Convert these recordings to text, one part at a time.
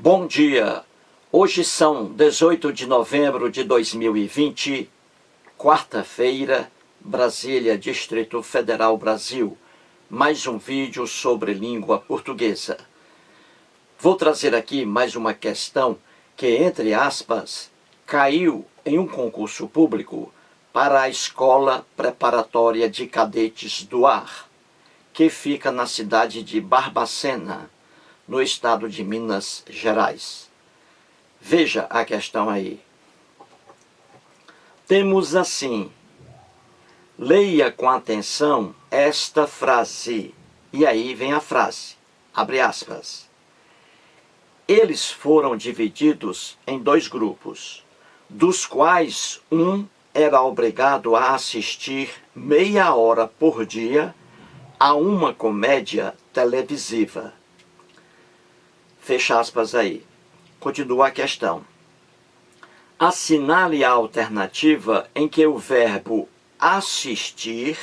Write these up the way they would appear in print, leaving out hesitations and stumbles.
Bom dia! Hoje são 18 de novembro de 2020, quarta-feira, Brasília, Distrito Federal, Brasil. Mais um vídeo sobre língua portuguesa. Vou trazer aqui mais uma questão que, entre aspas, caiu em um concurso público para a Escola Preparatória de Cadetes do Ar, que fica na cidade de Barbacena, no estado de Minas Gerais. Veja a questão aí. Temos assim: leia com atenção esta frase. E aí vem a frase, abre aspas. Eles foram divididos em dois grupos, dos quais um era obrigado a assistir meia hora por dia a uma comédia televisiva. Fecha aspas aí. Continua a questão. Assinale a alternativa em que o verbo assistir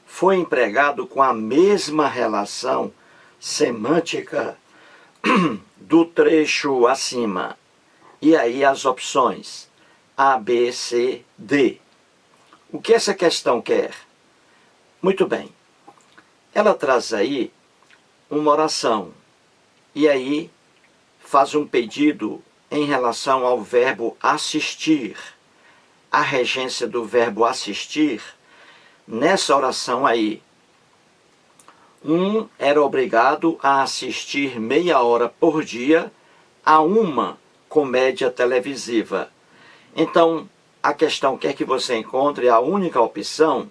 foi empregado com a mesma relação semântica do trecho acima. E aí as opções A, B, C, D. O que essa questão quer? Muito bem. Ela traz aí uma oração. E aí faz um pedido em relação ao verbo assistir. A regência do verbo assistir, nessa oração aí, um era obrigado a assistir meia hora por dia a uma comédia televisiva. Então, a questão quer que você encontre a única opção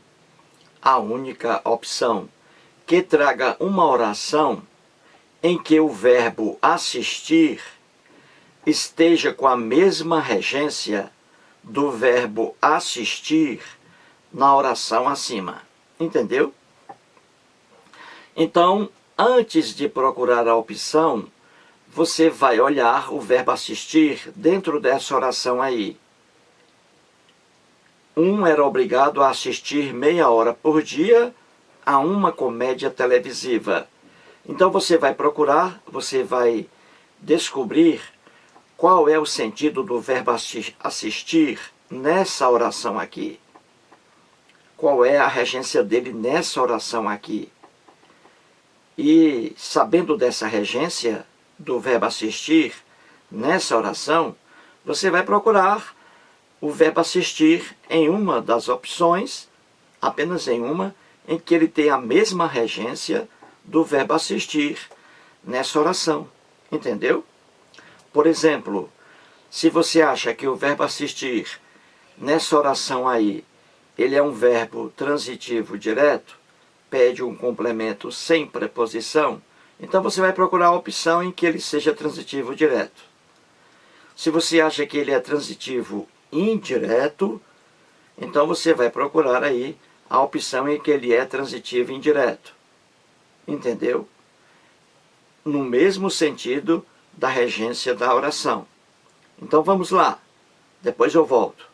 que traga uma oração em que o verbo assistir esteja com a mesma regência do verbo assistir na oração acima. Entendeu? Então, antes de procurar a opção, você vai olhar o verbo assistir dentro dessa oração aí. Um era obrigado a assistir meia hora por dia a uma comédia televisiva. Então você vai procurar, você vai descobrir qual é o sentido do verbo assistir nessa oração aqui. Qual é a regência dele nessa oração aqui. E sabendo dessa regência do verbo assistir nessa oração, você vai procurar o verbo assistir em uma das opções, apenas em uma, em que ele tem a mesma regência do verbo assistir nessa oração. Entendeu? Por exemplo, se você acha que o verbo assistir nessa oração aí, ele é um verbo transitivo direto, pede um complemento sem preposição, então você vai procurar a opção em que ele seja transitivo direto. Se você acha que ele é transitivo indireto, então você vai procurar aí a opção em que ele é transitivo indireto. Entendeu? No mesmo sentido da regência da oração. Então vamos lá, depois eu volto.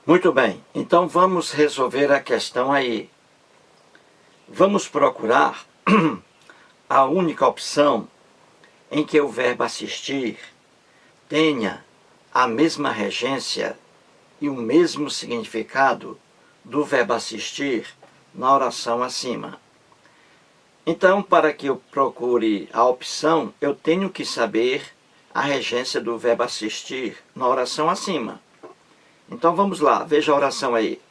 Muito bem, então vamos resolver a questão aí. Vamos procurar a única opção em que o verbo assistir tenha a mesma regência e o mesmo significado do verbo assistir na oração acima. Então, para que eu procure a opção, eu tenho que saber a regência do verbo assistir na oração acima. Então vamos lá, veja a oração aí.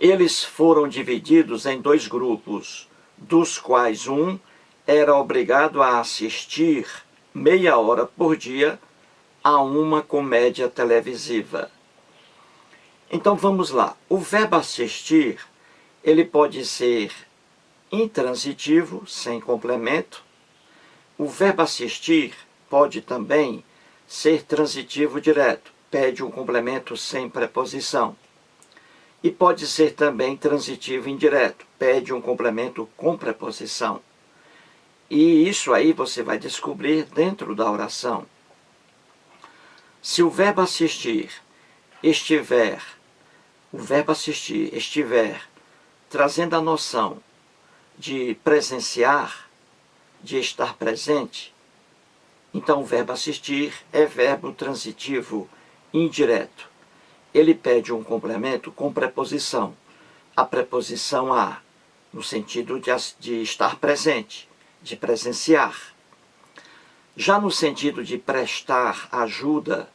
Eles foram divididos em 2 grupos, dos quais um era obrigado a assistir meia hora por dia a uma comédia televisiva. Então vamos lá, o verbo assistir, ele pode ser intransitivo, sem complemento. O verbo assistir pode também ser transitivo direto, pede um complemento sem preposição. E pode ser também transitivo indireto, pede um complemento com preposição. E isso aí você vai descobrir dentro da oração. Se o verbo assistir estiver trazendo a noção de presenciar, de estar presente, então o verbo assistir é verbo transitivo indireto. Ele pede um complemento com preposição. A preposição a, no sentido de estar presente, de presenciar. Já no sentido de prestar ajuda,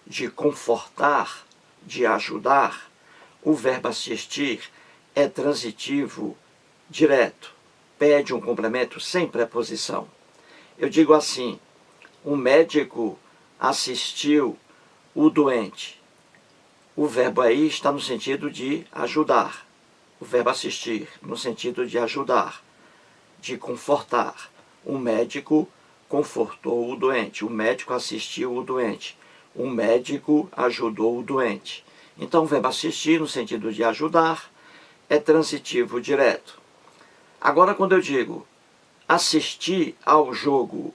de confortar, de ajudar, o verbo assistir é transitivo direto, pede um complemento sem preposição. Eu digo assim, o médico assistiu o doente. O verbo aí está no sentido de ajudar. O verbo assistir, no sentido de ajudar, de confortar. O médico confortou o doente. O médico assistiu o doente. O médico ajudou o doente. Então, o verbo assistir, no sentido de ajudar, é transitivo direto. Agora, quando eu digo assistir ao jogo,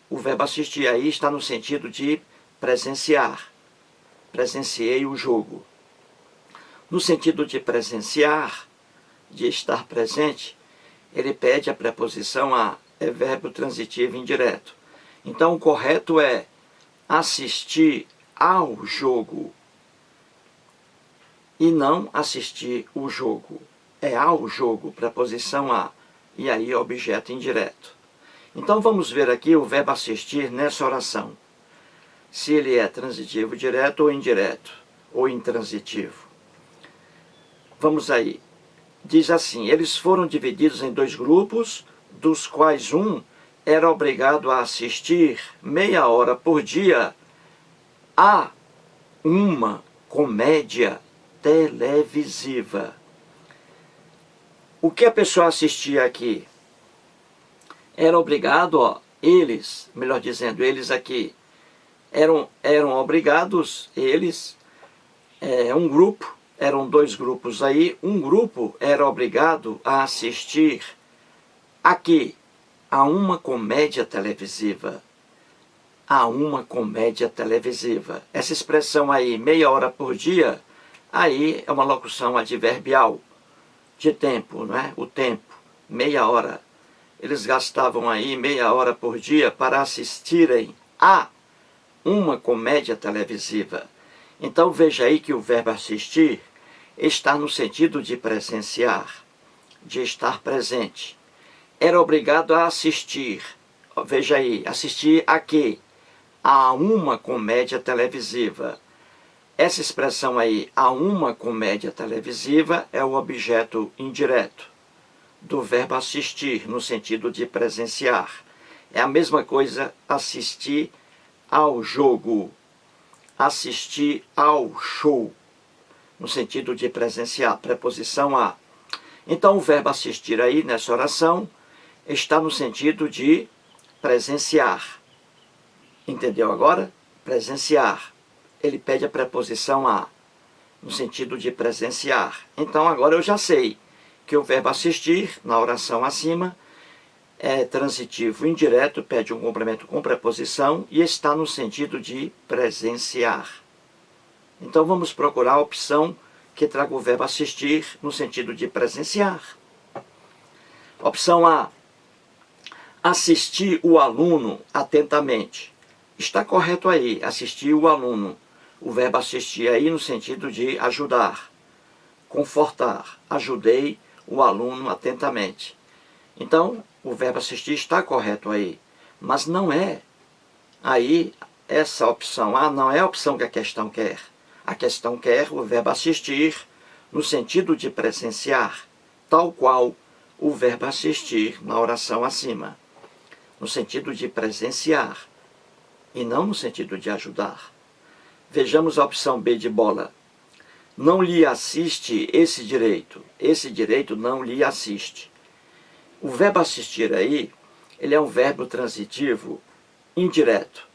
o verbo assistir aí está no sentido de presenciar. Presenciei o jogo. No sentido de presenciar, de estar presente, ele pede a preposição a, é verbo transitivo indireto. Então, o correto é assistir ao jogo e não assistir o jogo. É ao jogo, preposição a, e aí objeto indireto. Então vamos ver aqui o verbo assistir nessa oração. Se ele é transitivo direto ou indireto, ou intransitivo. Vamos aí. Diz assim, eles foram divididos em 2 grupos, dos quais um era obrigado a assistir meia hora por dia a uma comédia televisiva. O que a pessoa assistia aqui? Era obrigado, eles, melhor dizendo, eles aqui, eram obrigados, eles, um grupo, eram 2 grupos aí, um grupo era obrigado a assistir aqui a uma comédia televisiva. A uma comédia televisiva. Essa expressão aí, meia hora por dia, aí é uma locução adverbial de tempo, não é? O tempo, meia hora. Eles gastavam aí meia hora por dia para assistirem a uma comédia televisiva. Então veja aí que o verbo assistir está no sentido de presenciar, de estar presente. Era obrigado a assistir, veja aí, assistir a quê? A uma comédia televisiva. Essa expressão aí, a uma comédia televisiva, é o objeto indireto do verbo assistir, no sentido de presenciar. É a mesma coisa assistir ao jogo, assistir ao show, no sentido de presenciar, preposição a. Então o verbo assistir aí, nessa oração, está no sentido de presenciar. Entendeu agora? Presenciar. Ele pede a preposição a, no sentido de presenciar. Então agora eu já sei que o verbo assistir, na oração acima, é transitivo indireto, pede um complemento com preposição e está no sentido de presenciar. Então vamos procurar a opção que traga o verbo assistir no sentido de presenciar. Opção A. Assistir o aluno atentamente. Está correto aí, assistir o aluno. O verbo assistir aí no sentido de ajudar, confortar. Ajudei o aluno atentamente. Então, o verbo assistir está correto aí, mas não é. Aí, essa opção A não é a opção que a questão quer. A questão quer o verbo assistir no sentido de presenciar, tal qual o verbo assistir na oração acima, no sentido de presenciar e não no sentido de ajudar. Vejamos a opção B de bola. Não lhe assiste esse direito não lhe assiste. O verbo assistir aí, ele é um verbo transitivo indireto.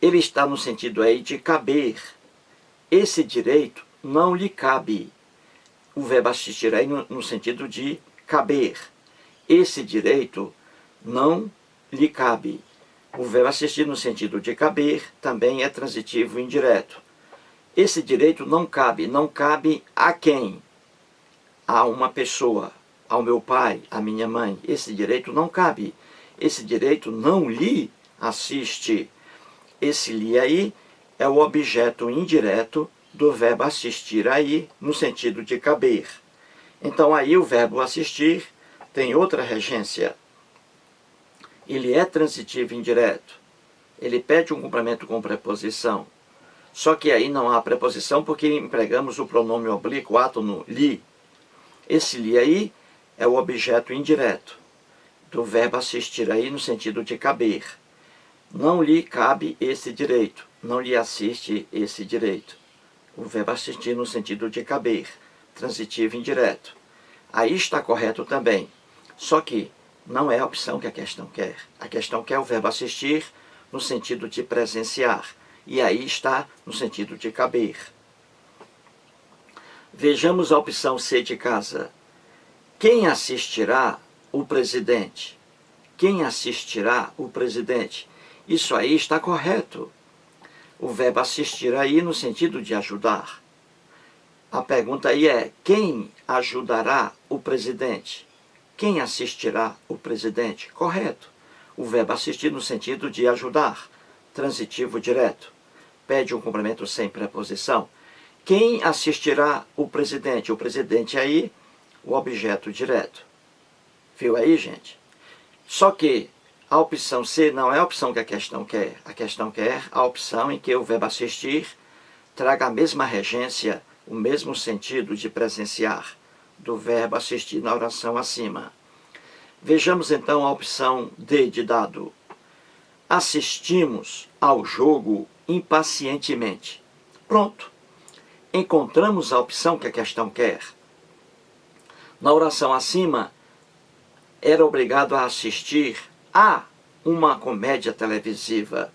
Ele está no sentido aí de caber. Esse direito não lhe cabe. O verbo assistir aí no sentido de caber. Esse direito não lhe cabe. O verbo assistir no sentido de caber também é transitivo indireto. Esse direito não cabe. Não cabe a quem? A uma pessoa, ao meu pai, à minha mãe. Esse direito não cabe. Esse direito não lhe assiste. Esse lhe aí é o objeto indireto do verbo assistir aí, no sentido de caber. Então aí o verbo assistir tem outra regência. Ele é transitivo indireto. Ele pede um complemento com preposição. Só que aí não há preposição porque empregamos o pronome oblíquo átono lhe. Esse lhe aí é o objeto indireto do verbo assistir aí no sentido de caber. Não lhe cabe esse direito. Não lhe assiste esse direito. O verbo assistir no sentido de caber. Transitivo indireto. Aí está correto também. Só que não é a opção que a questão quer. A questão quer o verbo assistir no sentido de presenciar. E aí está no sentido de caber. Vejamos a opção C de casa. Quem assistirá o presidente? Quem assistirá o presidente? Isso aí está correto. O verbo assistir aí no sentido de ajudar. A pergunta aí é, quem ajudará o presidente? Quem assistirá o presidente? Correto. O verbo assistir no sentido de ajudar. Transitivo direto. Pede um complemento sem preposição. Quem assistirá o presidente? O presidente aí, o objeto direto. Viu aí, gente? Só que a opção C não é a opção que a questão quer. A questão quer a opção em que o verbo assistir traga a mesma regência, o mesmo sentido de presenciar do verbo assistir na oração acima. Vejamos então a opção D de dado. Assistimos ao jogo impacientemente. Pronto. Encontramos a opção que a questão quer. Na oração acima, era obrigado a assistir a uma comédia televisiva.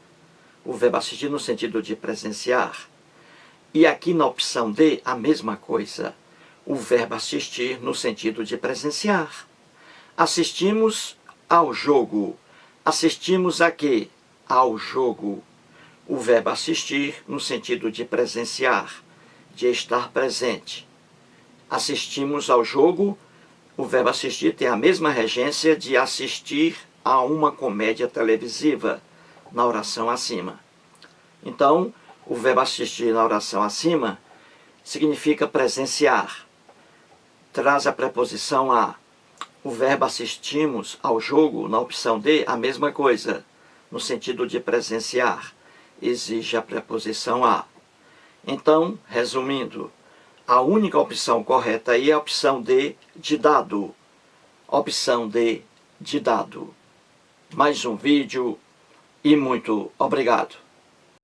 O verbo assistir no sentido de presenciar. E aqui na opção D, a mesma coisa. O verbo assistir no sentido de presenciar. Assistimos ao jogo. Assistimos a quê? Ao jogo. O verbo assistir no sentido de presenciar, de estar presente. Assistimos ao jogo. O verbo assistir tem a mesma regência de assistir a uma comédia televisiva, na oração acima. Então, o verbo assistir na oração acima significa presenciar. Traz a preposição a. O verbo assistimos ao jogo, na opção D, a mesma coisa, no sentido de presenciar. Exige a preposição a. Então, resumindo, a única opção correta aí é a opção D de dado. Opção D de dado. Mais um vídeo e muito obrigado.